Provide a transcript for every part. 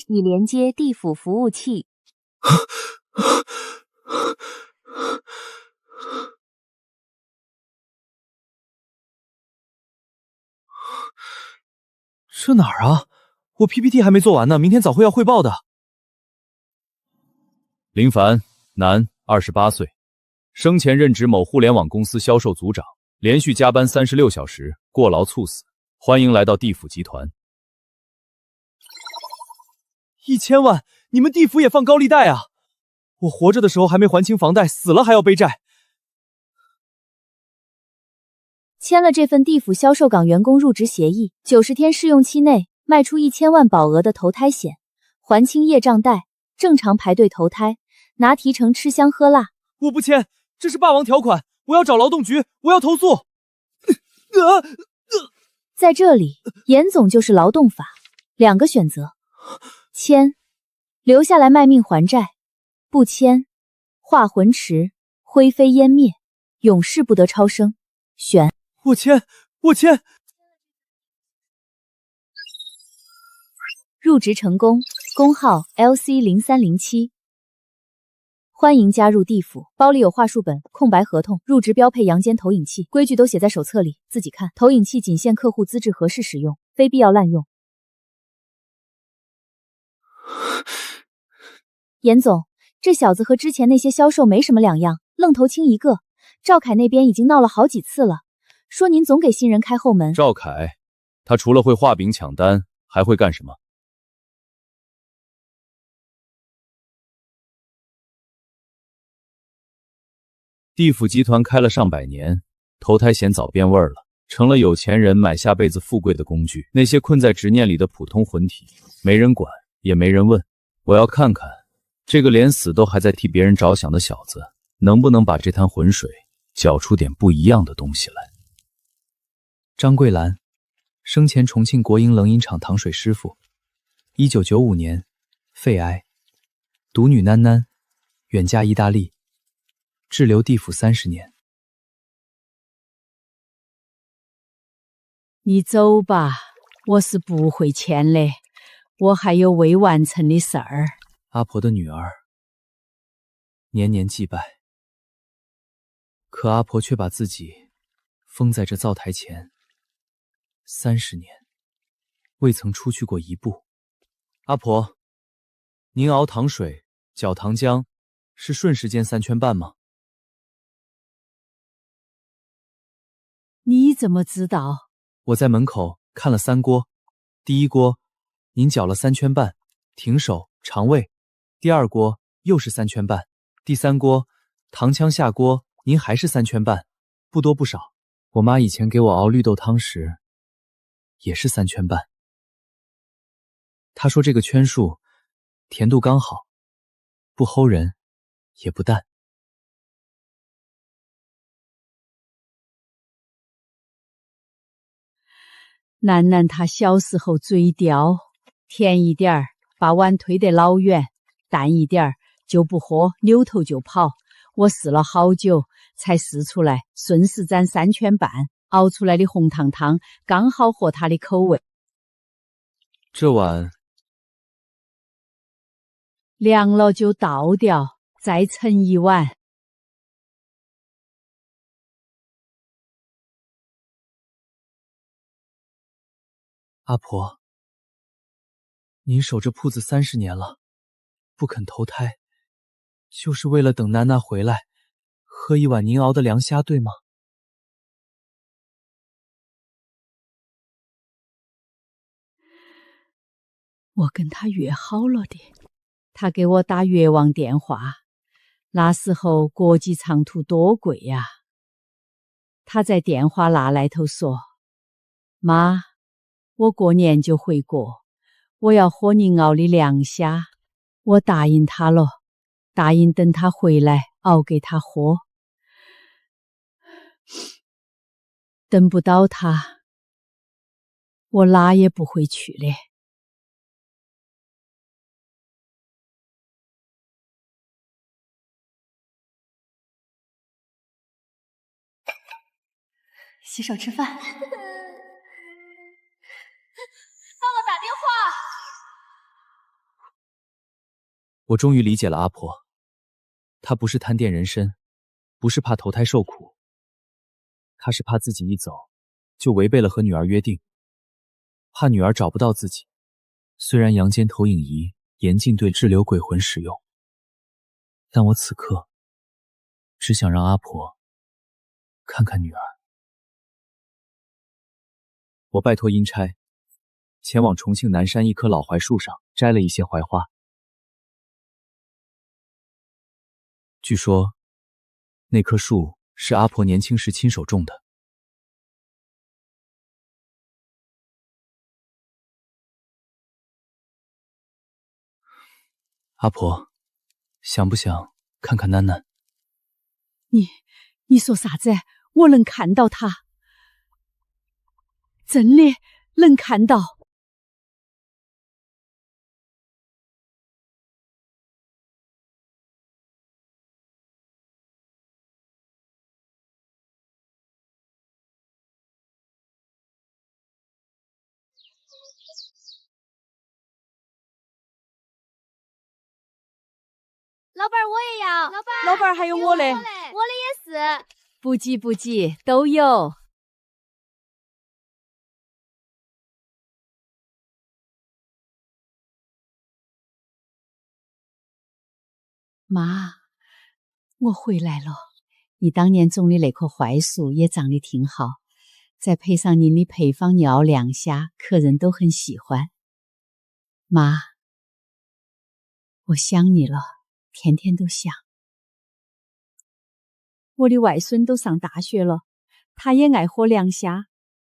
已连接地府服务器。这哪儿啊？我 PPT 还没做完呢，明天早会要汇报的。林凡，男，28岁，生前任职某互联网公司销售组长，连续加班36小时，过劳猝死。欢迎来到地府集团。1000万，你们地府也放高利贷啊？我活着的时候还没还清房贷，死了还要背债。签了这份地府销售岗员工入职协议，90天试用期内卖出1000万保额的投胎险，还清业障贷，正常排队投胎，拿提成吃香喝辣。我不签，这是霸王条款，我要找劳动局，我要投诉。在这里，严总就是劳动法，2个选择：签，留下来卖命还债；不签，化魂池，灰飞烟灭，永世不得超生。选。我签，我签。入职成功，工号 LC0307。欢迎加入地府，包里有话术本、空白合同，入职标配阳间投影器，规矩都写在手册里，自己看。投影器仅限客户资质合适使用，非必要滥用。严总，这小子和之前那些销售没什么两样，愣头青一个。赵凯那边已经闹了好几次了，说您总给新人开后门。赵凯，他除了会画饼抢单，还会干什么？地府集团开了上百年，投胎险早变味儿了，成了有钱人买下辈子富贵的工具。那些困在执念里的普通魂体，没人管，也没人问。我要看看这个连死都还在替别人着想的小子，能不能把这滩浑水搅出点不一样的东西来。张桂兰，生前重庆国营冷饮厂糖水师傅，1995年肺癌，独女囡囡，远嫁意大利，滞留地府30年。你走吧，我是不会签的，我还有未完成的事儿。阿婆的女儿，年年祭拜，可阿婆却把自己封在这灶台前30年，未曾出去过一步。阿婆，您熬糖水、搅糖浆是瞬时间3圈半吗？你怎么知道？我在门口看了3锅，第一锅您搅了3圈半，停手肠胃；第二锅又是3圈半，第3锅糖浆下锅，您还是3圈半，不多不少。我妈以前给我熬绿豆汤时，也是3圈半。她说这个圈数甜度刚好，不齁人，也不淡。楠楠她小时候嘴刁，甜一点儿把碗推得老远，淡一点儿就不喝，扭头就跑。我试了好久才试出来，顺时针3圈半，熬出来的红糖汤刚好合她的口味。这碗凉了就倒掉，再盛一碗。阿婆，您守着铺子30年了，不肯投胎，就是为了等囡囡回来，喝一碗您熬的凉虾，对吗？我跟他约好了的，他给我打越王电话，那时候国际长途多贵呀。他在电话那来头说：“妈，我过年就回国，我要喝您熬的凉虾。”我答应他了，答应等他回来熬给他喝。等不到他，我哪也不会去的。洗手吃饭。爸爸打电话。我终于理解了阿婆，她不是贪恋人身，不是怕投胎受苦，她是怕自己一走就违背了和女儿约定，怕女儿找不到自己。虽然阳间投影仪严禁对滞留鬼魂使用，但我此刻只想让阿婆看看女儿。我拜托阴差前往重庆南山一棵老槐树上摘了一些槐花，据说那棵树是阿婆年轻时亲手种的。阿婆，想不想看看囡囡？你说啥子？我能看到他，真的能看到。老板，我也要。老板还有我嘞，我的也是。不急不急，都有。妈，我回来了。你当年种的那棵槐树也长得挺好，再配上您的配方尿亮虾，客人都很喜欢。妈，我想你了，天天都想。我的外孙都上大学了，他也爱喝凉虾。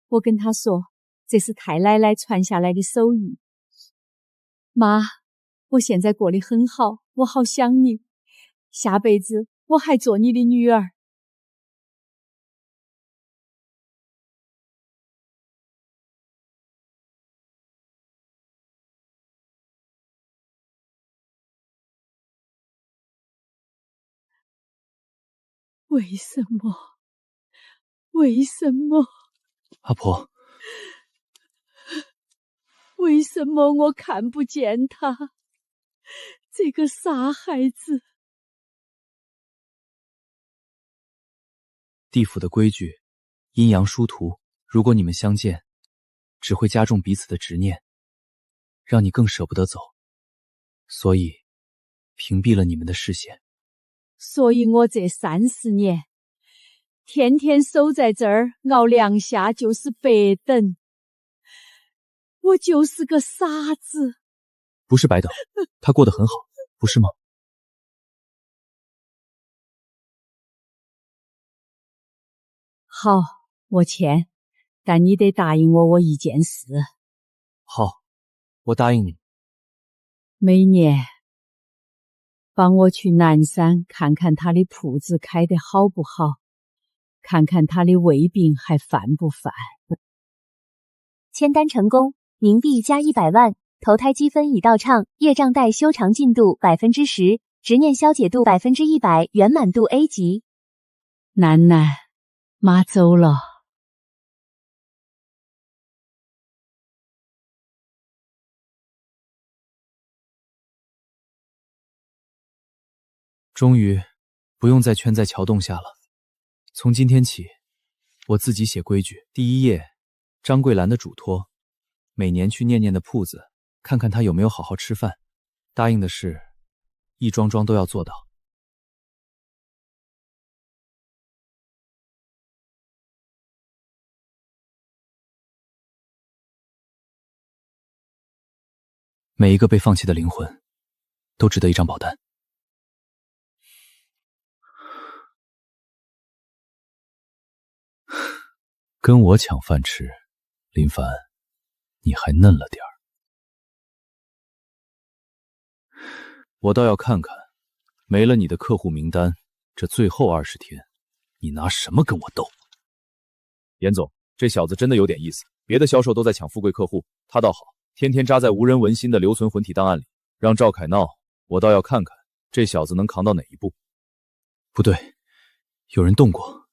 我跟他说，这是太奶奶传下来的手艺。妈，我现在过得很好，我好想你。下辈子我还做你的女儿。为什么？为什么？阿婆，为什么我看不见他？这个傻孩子。地府的规矩，阴阳殊途，如果你们相见，只会加重彼此的执念，让你更舍不得走，所以屏蔽了你们的视线。所以我这30年天天守在这儿熬凉虾就是白等，我就是个傻子。不是白等，他过得很好，不是吗？好，我签，但你得答应我一件事。好，我答应你。每年帮我去南山看看他的铺子开得好不好，看看他的胃病还犯不犯。签单成功，冥币加100万，投胎积分已到账，业障贷修偿进度10%，执念消解度100%，圆满度 A 级。楠楠，妈走了。终于不用再圈在桥洞下了。从今天起，我自己写规矩。第1页，张桂兰的嘱托，每年去念念的铺子，看看她有没有好好吃饭，答应的事，一桩桩都要做到。每一个被放弃的灵魂，都值得一张保单。跟我抢饭吃，林凡，你还嫩了点儿。我倒要看看，没了你的客户名单，这最后20天，你拿什么跟我斗？严总，这小子真的有点意思，别的销售都在抢富贵客户，他倒好，天天扎在无人闻馨的留存魂体档案里，让赵凯闹，我倒要看看这小子能扛到哪一步。不对，有人动过。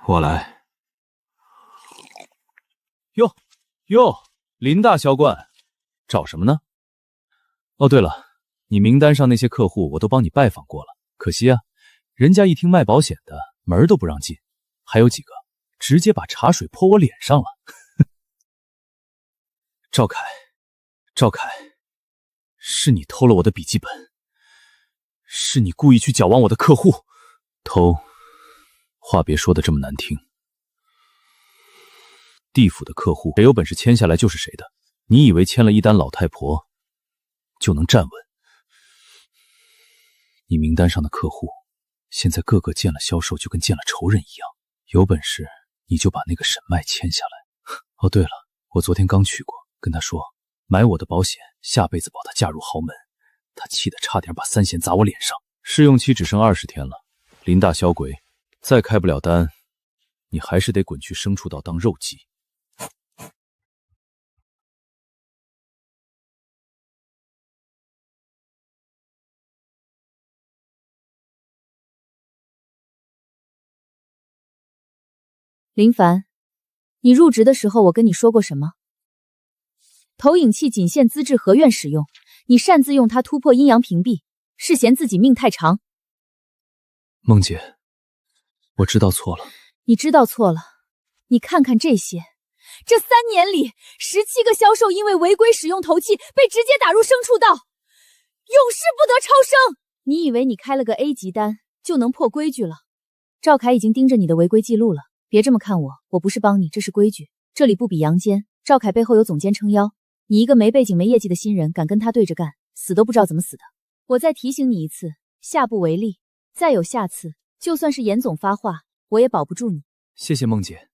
我来。哟，林大销冠，找什么呢？哦，对了，你名单上那些客户我都帮你拜访过了，可惜啊，人家一听卖保险的，门都不让进，还有几个直接把茶水泼我脸上了。赵凯，是你偷了我的笔记本，是你故意去搅忘我的客户。偷，话别说的这么难听。地府的客户，谁有本事签下来就是谁的。你以为签了一单老太婆就能站稳？你名单上的客户，现在个个见了销售就跟见了仇人一样。有本事你就把那个沈麦签下来。哦，对了，我昨天刚去过，跟他说买我的保险，下辈子保他嫁入豪门。他气得差点把3弦砸我脸上。试用期只剩20天了，林大销鬼，再开不了单，你还是得滚去牲畜道当肉鸡。林凡，你入职的时候我跟你说过什么？投影器仅限资质合院使用，你擅自用它突破阴阳屏蔽，是嫌自己命太长。梦姐，我知道错了。你知道错了？你看看这些，这3年里，17个销售因为违规使用头器被直接打入牲畜道，永世不得超生。你以为你开了个 A 级单就能破规矩了？赵凯已经盯着你的违规记录了。别这么看我，我不是帮你，这是规矩。这里不比阳间，赵凯背后有总监撑腰，你一个没背景没业绩的新人，敢跟他对着干，死都不知道怎么死的。我再提醒你一次，下不为例。再有下次，就算是严总发话，我也保不住你。谢谢梦姐。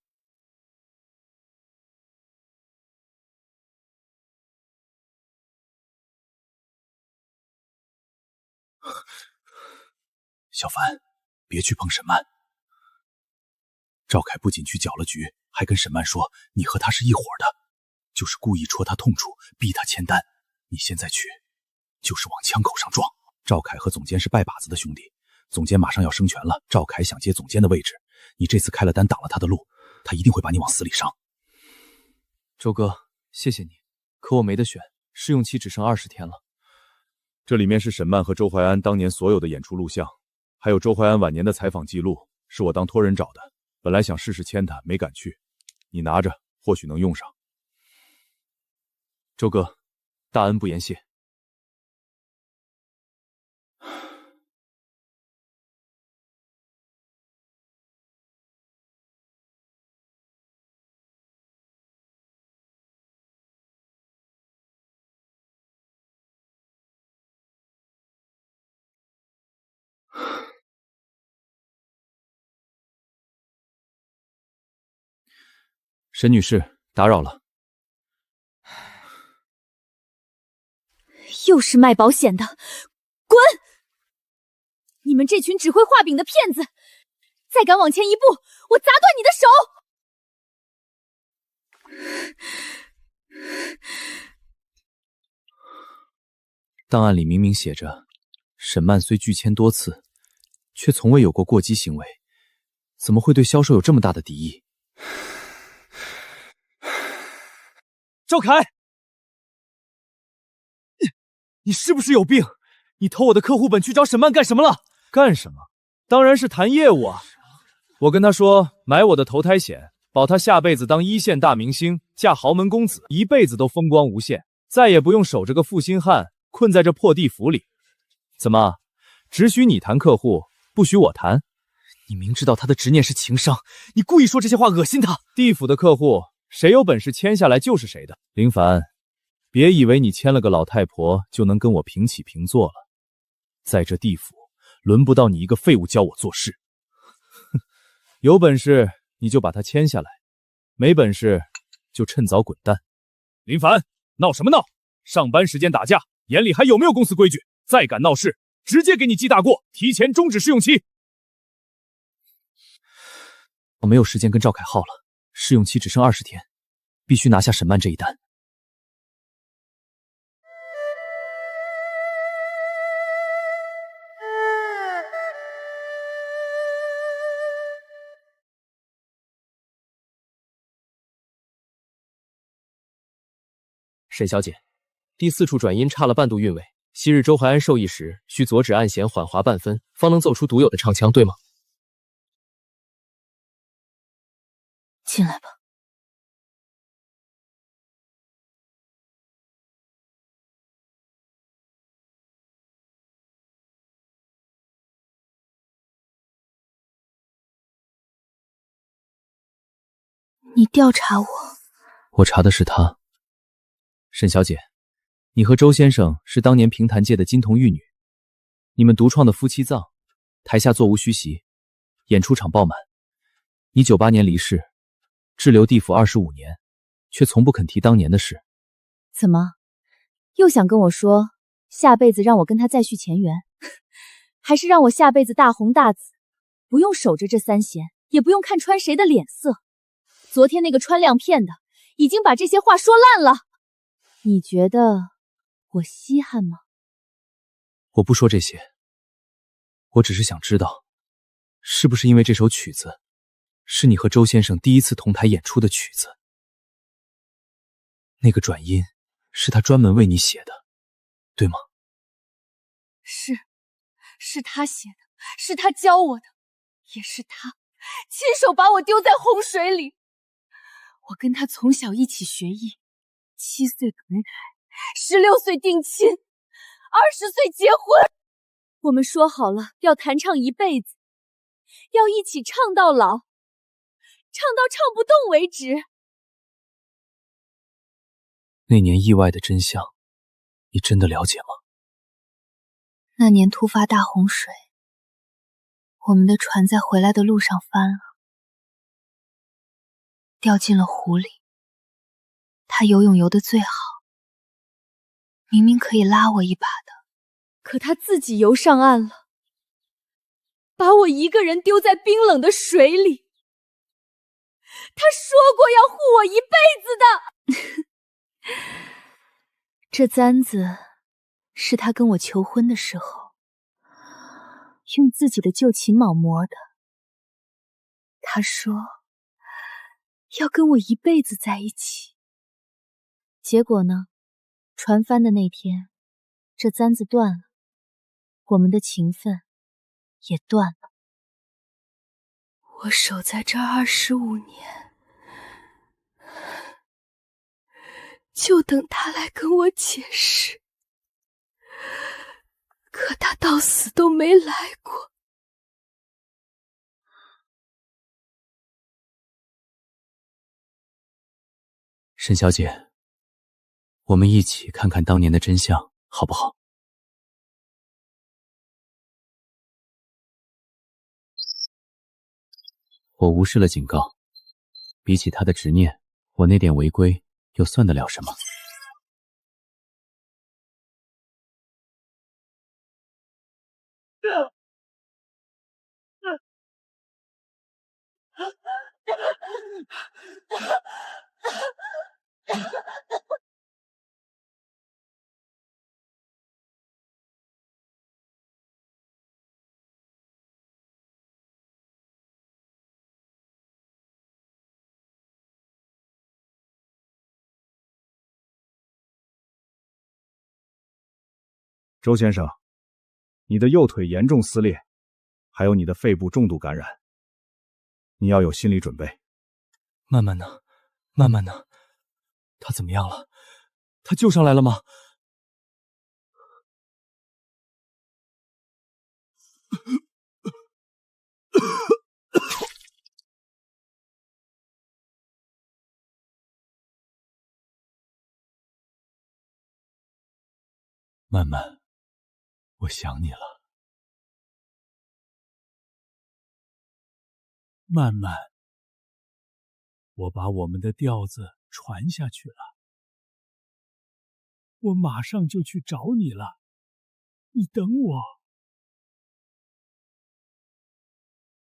小凡，别去碰沈曼。赵凯不仅去搅了局，还跟沈曼说你和他是一伙的，就是故意戳他痛处，逼他签单。你现在去，就是往枪口上撞。赵凯和总监是拜把子的兄弟，总监马上要升权了，赵凯想接总监的位置，你这次开了单挡了他的路，他一定会把你往死里伤。周哥，谢谢你，可我没得选，试用期只剩20天了。这里面是沈曼和周怀安当年所有的演出录像，还有周怀安晚年的采访记录，是我当托人找的。本来想试试签他，没敢去。你拿着，或许能用上。周哥，大恩不言谢。沈女士，打扰了。又是卖保险的，滚！你们这群只会画饼的骗子，再敢往前一步，我砸断你的手！档案里明明写着，沈曼虽拒签多次，却从未有过过激行为，怎么会对销售有这么大的敌意？赵凯，你是不是有病？你偷我的客户本去找沈曼干什么了？干什么？当然是谈业务啊！我跟他说，买我的投胎险，保他下辈子当1线大明星，嫁豪门公子，一辈子都风光无限，再也不用守着个负心汉，困在这破地府里。怎么，只许你谈客户，不许我谈？你明知道他的执念是情伤，你故意说这些话恶心他。地府的客户，谁有本事签下来就是谁的。林凡，别以为你签了个老太婆就能跟我平起平坐了，在这地府，轮不到你一个废物教我做事。哼，有本事你就把他签下来，没本事就趁早滚蛋。林凡，闹什么闹？上班时间打架，眼里还有没有公司规矩？再敢闹事，直接给你记大过，提前终止试用期。我没有时间跟赵凯耗了，试用期只剩20天，必须拿下沈曼这一单。沈小姐，第4处转音差了半度韵味，昔日周淮安授意时，需左指按弦缓滑半分，方能奏出独有的唱腔，对吗？进来吧。你调查我？我查的是他。沈小姐，你和周先生是当年评弹界的金童玉女，你们独创的夫妻葬，台下座无虚席，演出场爆满。你98年离世，滞留地府25年，却从不肯提当年的事。怎么，又想跟我说下辈子让我跟他再续前缘，还是让我下辈子大红大紫，不用守着这3弦，也不用看穿谁的脸色？昨天那个穿亮片的已经把这些话说烂了，你觉得我稀罕吗？我不说这些，我只是想知道，是不是因为这首曲子是你和周先生第一次同台演出的曲子？那个转音是他专门为你写的，对吗？是他写的，是他教我的，也是他亲手把我丢在洪水里。我跟他从小一起学艺，7岁肯台，16岁定亲，20岁结婚。我们说好了要弹唱一辈子，要一起唱到老，唱到唱不动为止。那年意外的真相，你真的了解吗？那年突发大洪水，我们的船在回来的路上翻了，掉进了湖里。他游泳游得最好，明明可以拉我一把的，可他自己游上岸了，把我一个人丢在冰冷的水里。他说过要护我一辈子的。这簪子是他跟我求婚的时候用自己的旧琴铆磨的。他说要跟我一辈子在一起。结果呢，船翻的那天，这簪子断了，我们的情分也断了。我守在这儿25年，就等他来跟我解释，可他到死都没来过。沈小姐，我们一起看看当年的真相，好不好？我无视了警告，比起他的执念，我那点违规又算得了什么？周先生，你的右腿严重撕裂，还有你的肺部重度感染，你要有心理准备。曼曼呢？曼曼呢？他怎么样了？他救上来了吗？曼曼，我想你了。曼曼，我把我们的调子传下去了，我马上就去找你了，你等我。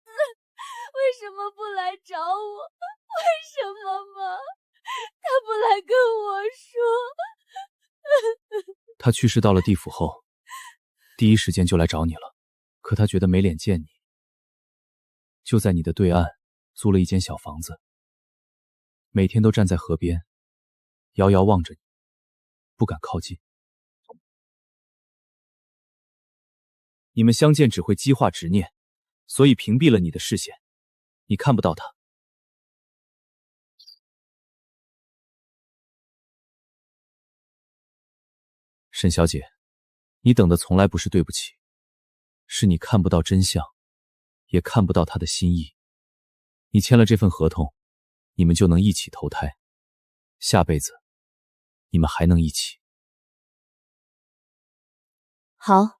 为什么不来找我？为什么嘛？他不来跟我说。他去世到了地府后，第一时间就来找你了，可他觉得没脸见你，就在你的对岸租了一间小房子，每天都站在河边，遥遥望着你。不敢靠近。你们相见只会激化执念，所以屏蔽了你的视线，你看不到他。沈小姐，你等的从来不是对不起，是你看不到真相，也看不到他的心意。你签了这份合同，你们就能一起投胎，下辈子你们还能一起。好，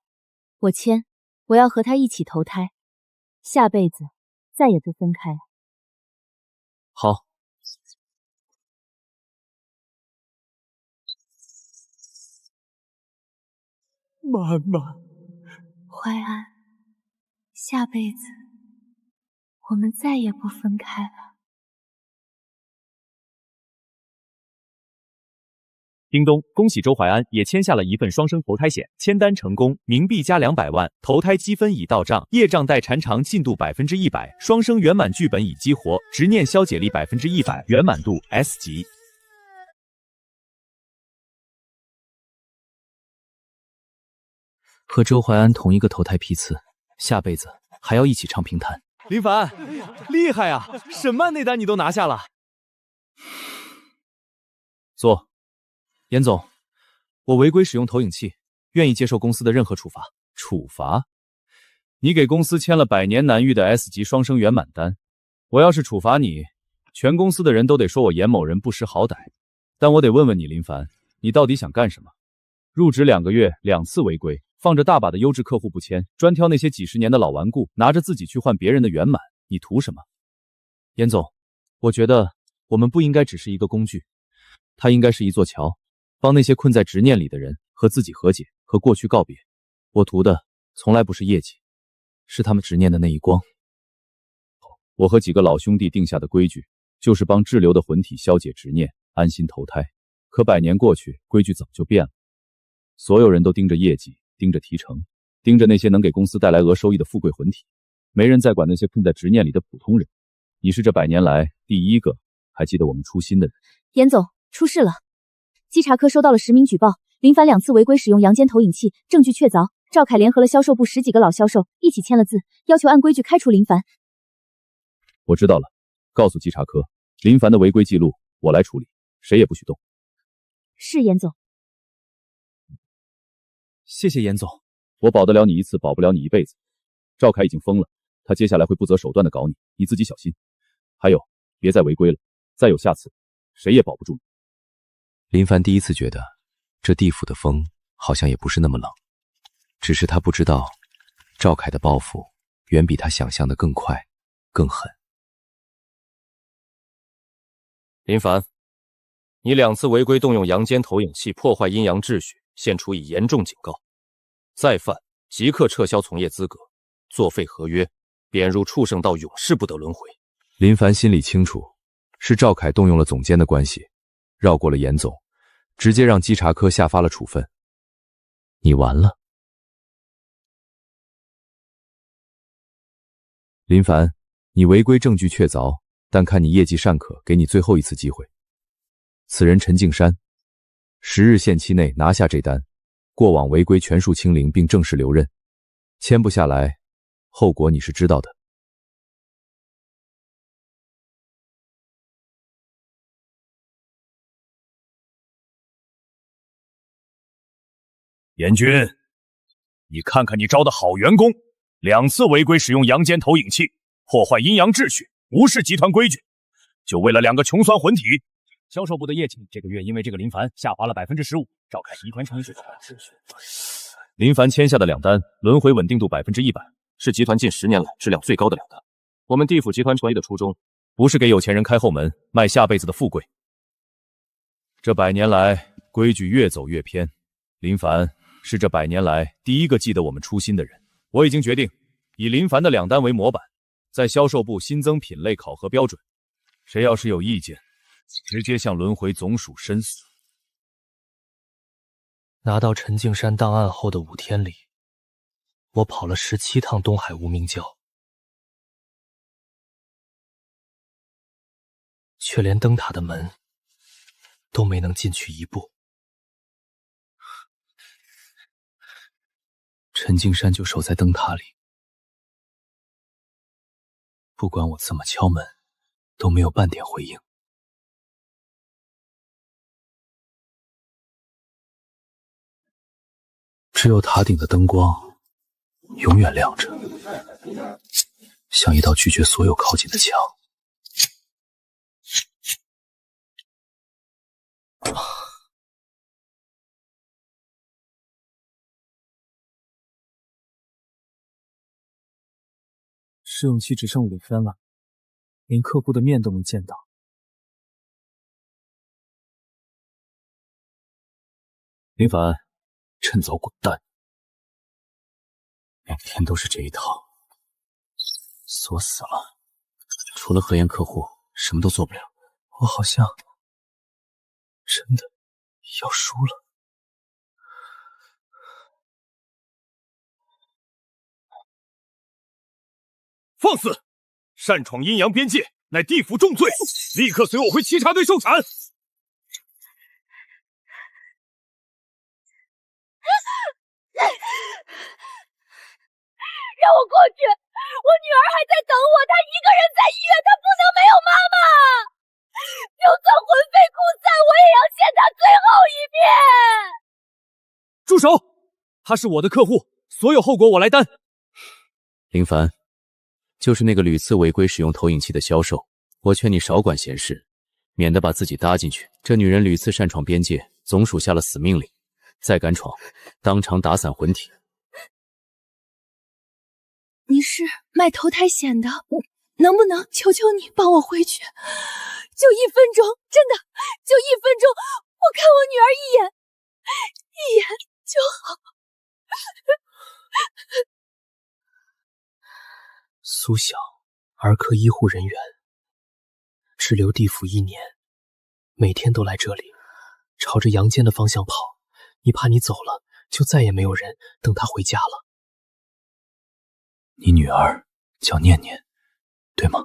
我签，我要和他一起投胎，下辈子再也不分开。好。妈妈，淮安，下辈子我们再也不分开了。叮咚！恭喜周淮安也签下了一份双生投胎险，签单成功，冥币加200万，投胎积分已到账，业障待缠偿进度100%，双生圆满剧本已激活，执念消解力100%，圆满度 S 级。和周淮安同一个投胎批次，下辈子还要一起唱评弹。林凡，厉害啊！沈曼那单你都拿下了。坐。严总，我违规使用投影器，愿意接受公司的任何处罚。处罚？你给公司签了100年难遇的 S 级双生圆满单，我要是处罚你，全公司的人都得说我严某人不识好歹。但我得问问你，林凡，你到底想干什么？入职2个月2次违规，放着大把的优质客户不签，专挑那些几十年的老顽固，拿着自己去换别人的圆满，你图什么？严总，我觉得我们不应该只是一个工具，它应该是一座桥，帮那些困在执念里的人和自己和解，和过去告别。我图的从来不是业绩，是他们执念的那一光。我和几个老兄弟定下的规矩，就是帮滞留的魂体消解执念，安心投胎。可100年过去，规矩早就变了。所有人都盯着业绩，盯着提成，盯着那些能给公司带来额收益的富贵魂体，没人再管那些困在执念里的普通人。你是这100年来第一个还记得我们初心的人。严总，出事了！稽查科收到了实名举报，林凡2次违规使用阳间投影器，证据确凿。赵凯联合了销售部10几个老销售一起签了字，要求按规矩开除林凡。我知道了，告诉稽查科，林凡的违规记录我来处理，谁也不许动。是严总。谢谢严总，我保得了你一次，保不了你一辈子。赵凯已经疯了，他接下来会不择手段的搞你，你自己小心。还有，别再违规了，再有下次，谁也保不住你。林凡第一次觉得，这地府的风好像也不是那么冷，只是他不知道，赵凯的报复远比他想象的更快、更狠。林凡，你2次违规动用阳间投影器，破坏阴阳秩序，现处以严重警告，再犯即刻撤销从业资格，作废合约，贬入畜生道，永世不得轮回。林凡心里清楚，是赵凯动用了总监的关系，绕过了严总，直接让稽查科下发了处分。你完了。林凡，你违规证据确凿，但看你业绩尚可，给你最后一次机会。此人陈敬山，10日限期内拿下这单，过往违规全数清零，并正式留任。签不下来，后果你是知道的。严军，你看看你招的好员工，2次违规使用阳间投影器，破坏阴阳秩序，无视集团规矩，就为了2个穷酸混体。销售部的业绩这个月因为这个林凡下滑了15%，召开集团程序。林凡签下的2单，轮回稳定度100%，是集团近10年来质量最高的2单。我们地府集团创业的初衷，不是给有钱人开后门，卖下辈子的富贵。这100年来，规矩越走越偏，林凡是这100年来第一个记得我们初心的人。我已经决定，以林凡的2单为模板，在销售部新增品类考核标准。谁要是有意见，直接向轮回总署申诉。拿到陈敬山档案后的5天里，我跑了17趟东海无名教，却连灯塔的门都没能进去1步。陈金山就守在灯塔里，不管我怎么敲门，都没有半点回应。只有塔顶的灯光永远亮着，像一道拒绝所有靠近的墙。试用期只剩5分了，连客户的面都没见到。林凡，趁早滚蛋！每天都是这一套，锁死了。除了核验客户，什么都做不了。我好像真的要输了。放肆！擅闯阴阳边界，乃地府重罪，立刻随我回稽查队受斩！让我过去！我女儿还在等我，她一个人在医院，她不能没有妈妈！就算魂飞魄散，我也要见她最后一面！住手！他是我的客户，所有后果我来担。林凡，就是那个屡次违规使用投影器的销售，我劝你少管闲事，免得把自己搭进去。这女人屡次擅闯边界，总属下了死命令，再敢闯，当场打散魂体。你是卖投胎险的，能不能求求你帮我回去？就1分钟，真的，就1分钟，我看我女儿一眼就好。苏晓，儿科医护人员，滞留地府1年，每天都来这里，朝着阳间的方向跑。你怕你走了，就再也没有人等她回家了。你女儿叫念念，对吗？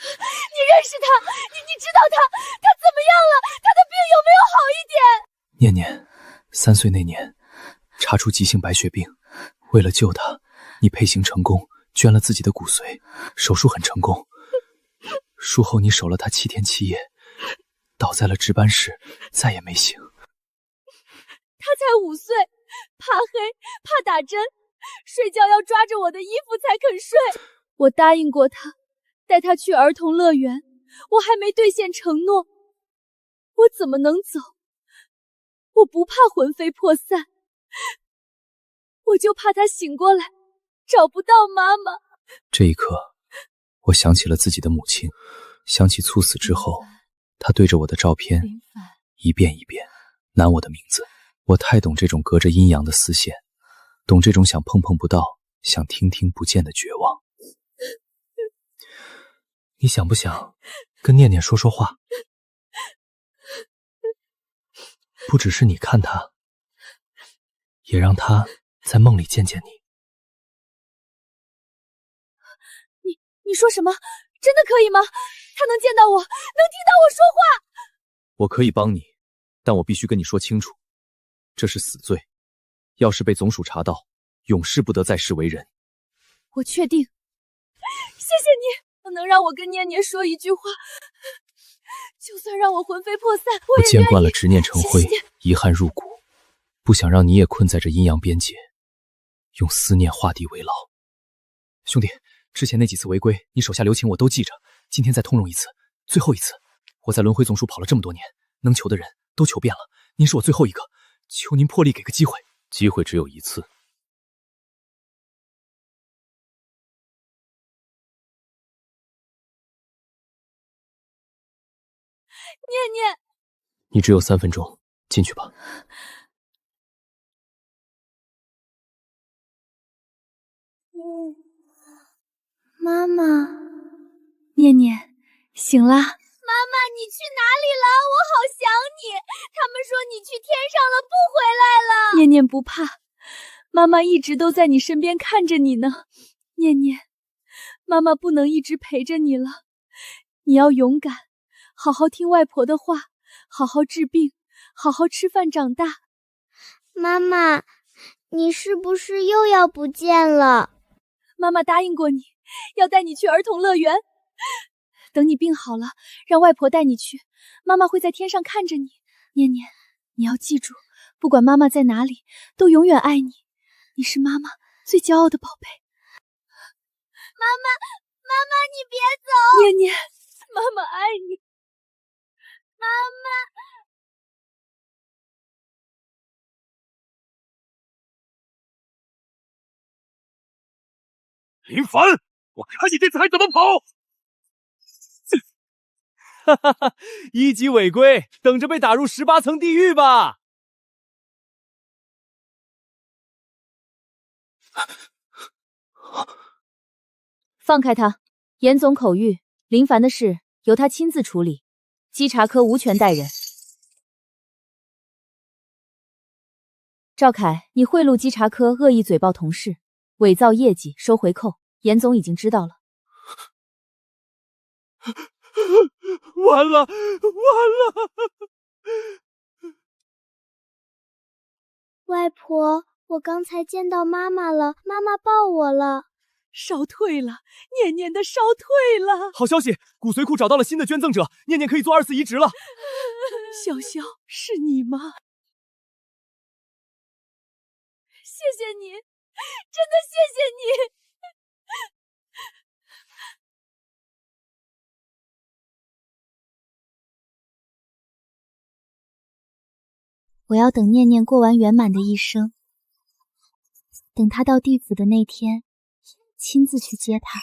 你认识她？你知道她怎么样了？她的病有没有好一点？念念3岁那年查出急性白血病，为了救她，你配型成功，捐了自己的骨髓，手术很成功。术后你守了她7天7夜，倒在了值班室，再也没醒。她才5岁，怕黑，怕打针，睡觉要抓着我的衣服才肯睡。我答应过她，带她去儿童乐园，我还没兑现承诺，我怎么能走？我不怕魂飞魄散，我就怕她醒过来找不到妈妈。这一刻，我想起了自己的母亲，想起猝死之后，她对着我的照片一遍一遍喃我的名字。我太懂这种隔着阴阳的丝线，懂这种想碰碰不到，想听听不见的绝望。你想不想跟念念说说话？不只是你看她，也让她在梦里见见你。你说什么？真的可以吗？她能见到我，能听到我说话？我可以帮你，但我必须跟你说清楚，这是死罪，要是被总署查到，永世不得再世为人。我确定。谢谢你，能让我跟念念说一句话，就算让我魂飞魄散，我也愿意。我见惯了执念成灰，遗憾入骨，不想让你也困在这阴阳边界，用思念画地为牢。兄弟，之前那几次违规，你手下留情我都记着，今天再通融一次，最后一次。我在轮回总署跑了这么多年，能求的人都求遍了，您是我最后一个，求您破例给个机会。机会只有一次。念念，你只有3分钟，进去吧。妈妈，念念，醒啦。妈妈，你去哪里了？我好想你。他们说你去天上了，不回来了。念念不怕，妈妈一直都在你身边看着你呢。念念，妈妈不能一直陪着你了，你要勇敢，好好听外婆的话，好好治病，好好吃饭长大。妈妈，你是不是又要不见了？妈妈答应过你，要带你去儿童乐园。等你病好了，让外婆带你去，妈妈会在天上看着你。念念，你要记住，不管妈妈在哪里，都永远爱你。你是妈妈最骄傲的宝贝。妈妈，你别走！念念，妈妈爱你。妈妈。林凡，我看你这次还怎么跑！哈哈哈！1级违规，等着被打入18层地狱吧！放开他！严总口谕，林凡的事由他亲自处理，稽查科无权带人。赵凯，你贿赂稽查科，恶意嘴爆同事，伪造业绩，收回扣，严总已经知道了。完了！外婆，我刚才见到妈妈了，妈妈抱我了。烧退了，念念的烧退了。好消息，骨髓库找到了新的捐赠者，念念可以做2次移植了。潇潇，是你吗？谢谢你，真的谢谢你。我要等念念过完圆满的一生，等她到地府的那天，亲自去接她。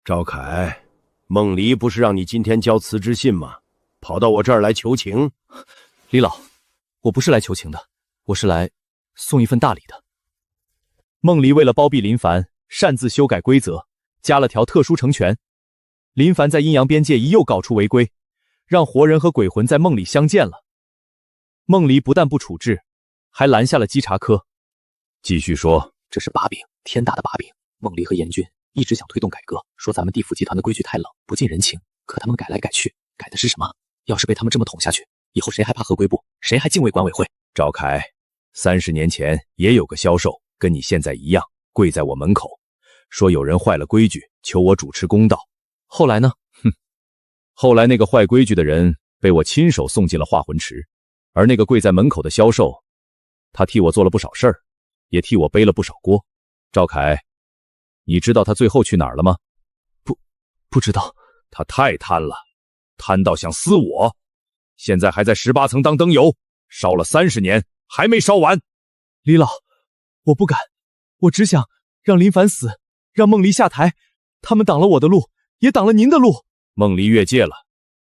赵凯，孟离不是让你今天交辞职信吗？跑到我这儿来求情？李老，我不是来求情的，我是来送一份大礼的。孟离为了包庇林凡，擅自修改规则，加了条特殊成全。林凡在阴阳边界又搞出违规，让活人和鬼魂在梦里相见了。孟离不但不处置，还拦下了稽查科。继续说，这是把柄，天大的把柄。孟离和严俊一直想推动改革，说咱们地府集团的规矩太冷，不近人情。可他们改来改去，改的是什么？要是被他们这么捅下去，以后谁还怕合规部？谁还敬畏管委会？赵凯，30年前也有个销售跟你现在一样，跪在我门口，说有人坏了规矩，求我主持公道。后来呢？后来那个坏规矩的人被我亲手送进了化魂池，而那个跪在门口的销售，他替我做了不少事儿，也替我背了不少锅。赵凯，你知道他最后去哪儿了吗？不知道。他太贪了，贪到想撕我，现在还在18层当灯油，烧了30年还没烧完。李老，我不敢，我只想让林凡死，让孟离下台。他们挡了我的路，也挡了您的路。孟离越界了，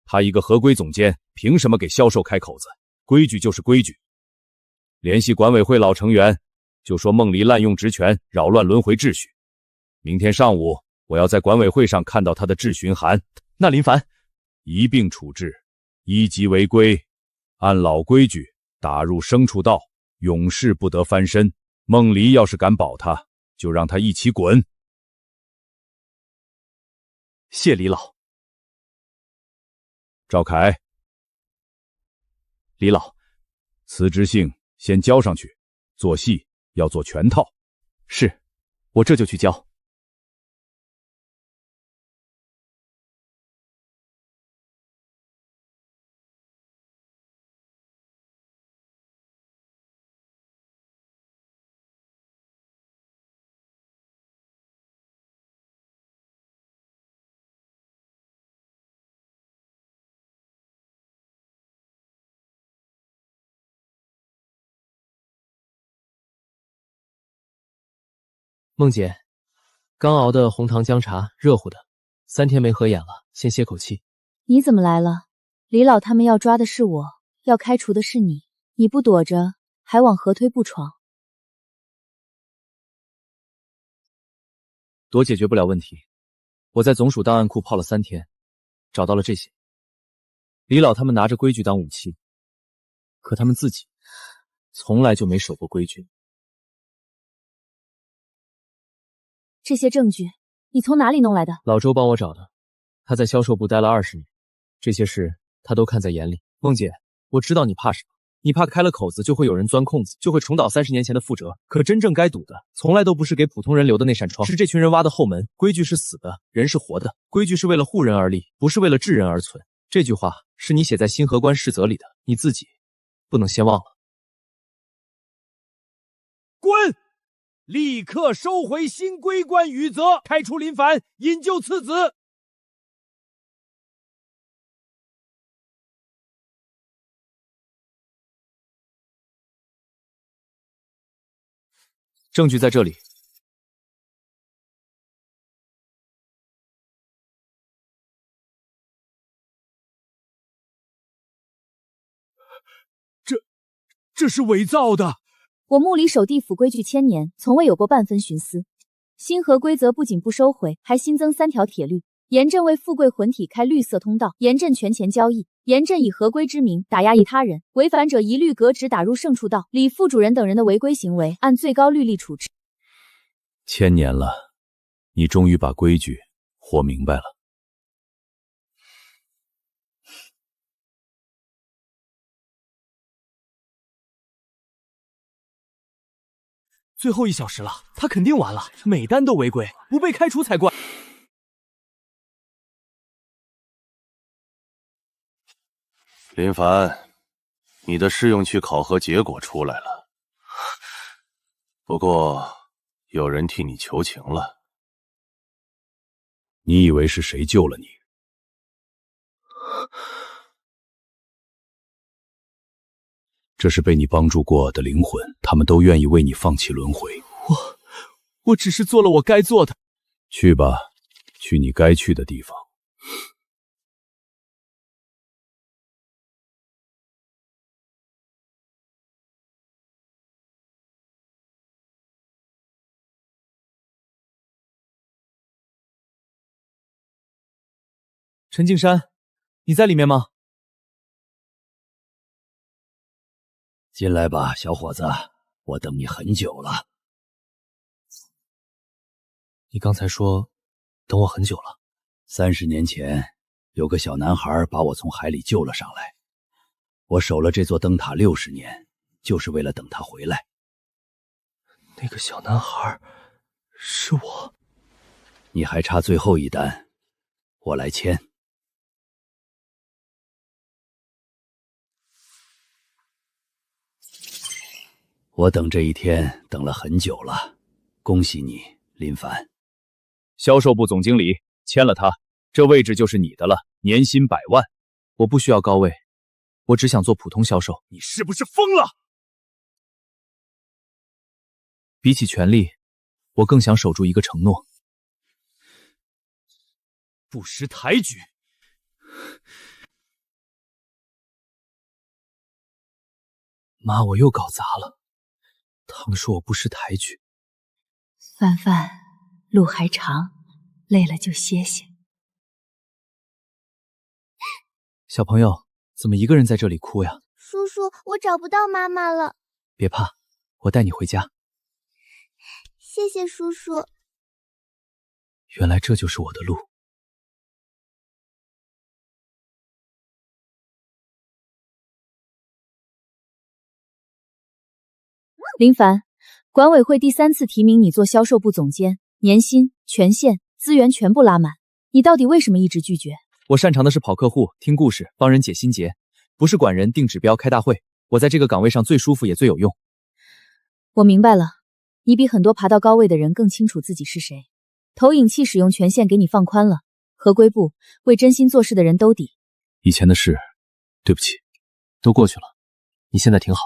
他一个合规总监，凭什么给销售开口子？规矩就是规矩。联系管委会老成员，就说孟离滥用职权，扰乱轮回秩序。明天上午我要在管委会上看到他的质询函。那林凡一并处置，1级违规，按老规矩打入牲畜道，永世不得翻身。孟离要是敢保他，就让他一起滚。谢李老。赵凯，李老，辞职信先交上去，做戏要做全套。是，我这就去交。孟姐，刚熬的红糖姜茶，热乎的，3天没合眼了，先歇口气。你怎么来了？李老他们要抓的是我，要开除的是你，你不躲着，还往合推部闯。躲解决不了问题，我在总署档案库泡了3天，找到了这些。李老他们拿着规矩当武器，可他们自己从来就没守过规矩。这些证据你从哪里弄来的？老周帮我找的，他在销售部待了20年，这些事他都看在眼里。梦姐，我知道你怕什么，你怕开了口子就会有人钻空子，就会重蹈30年前的覆辙。可真正该堵的，从来都不是给普通人留的那扇窗，是这群人挖的后门。规矩是死的，人是活的，规矩是为了护人而立，不是为了治人而存。这句话是你写在新河关誓则里的，你自己不能先忘了。滚！立刻收回新归关余责，开除林凡，引咎次子。证据在这里。这是伪造的。我木里守地府规矩1000年，从未有过半分徇私。新河规则不仅不收回，还新增3条铁律：严阵为富贵魂体开绿色通道，严阵权钱交易，严阵以合规之名打压他人，违反者一律革职打入圣处道。李副主人等人的违规行为，按最高律例处置。1000年了，你终于把规矩活明白了。最后1小时了，他肯定完了，每单都违规，不被开除才怪。林凡，你的试用区考核结果出来了，不过有人替你求情了。你以为是谁救了你？这是被你帮助过的灵魂，他们都愿意为你放弃轮回。我只是做了我该做的。去吧，去你该去的地方。陈敬山，你在里面吗？进来吧，小伙子，我等你很久了。你刚才说等我很久了。30年前，有个小男孩把我从海里救了上来，我守了这座灯塔60年，就是为了等他回来。那个小男孩是我。你还差最后一单，我来签。我等这一天等了很久了，恭喜你，林凡。销售部总经理签了他，这位置就是你的了，年薪100万。我不需要高位，我只想做普通销售。你是不是疯了？比起权力，我更想守住一个承诺。不识抬举！妈，我又搞砸了。他们说我不识抬举。范范，路还长，累了就歇歇。小朋友，怎么一个人在这里哭呀？叔叔，我找不到妈妈了。别怕，我带你回家。谢谢叔叔。原来这就是我的路。林凡，管委会第3次提名你做销售部总监，年薪、权限、资源全部拉满，你到底为什么一直拒绝？我擅长的是跑客户、听故事、帮人解心结，不是管人、定指标、开大会。我在这个岗位上最舒服也最有用。我明白了，你比很多爬到高位的人更清楚自己是谁。投影器使用权限给你放宽了，合规部为真心做事的人兜底。以前的事，对不起，都过去了。你现在挺好。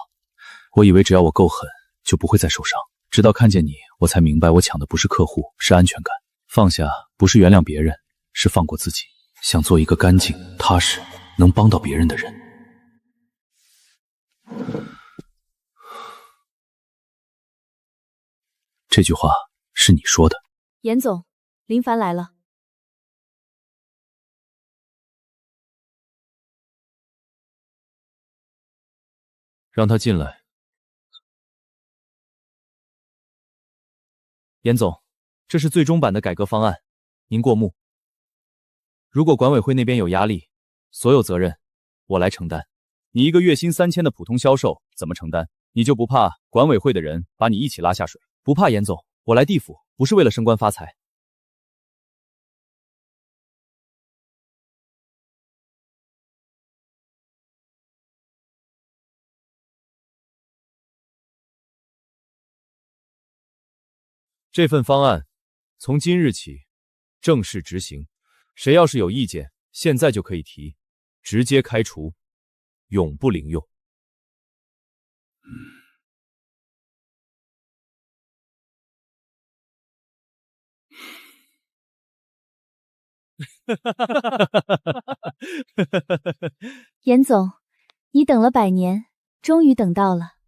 我以为只要我够狠，就不会再受伤。直到看见你，我才明白我抢的不是客户，是安全感。放下不是原谅别人，是放过自己。想做一个干净、踏实、能帮到别人的人。这句话是你说的。严总，林凡来了。让他进来。严总，这是最终版的改革方案，您过目。如果管委会那边有压力，所有责任我来承担。你一个月薪3000的普通销售怎么承担？你就不怕管委会的人把你一起拉下水？不怕严总，我来地府不是为了升官发财。这份方案从今日起正式执行，谁要是有意见，现在就可以提，直接开除，永不领用。严总，你等了100年，终于等到了。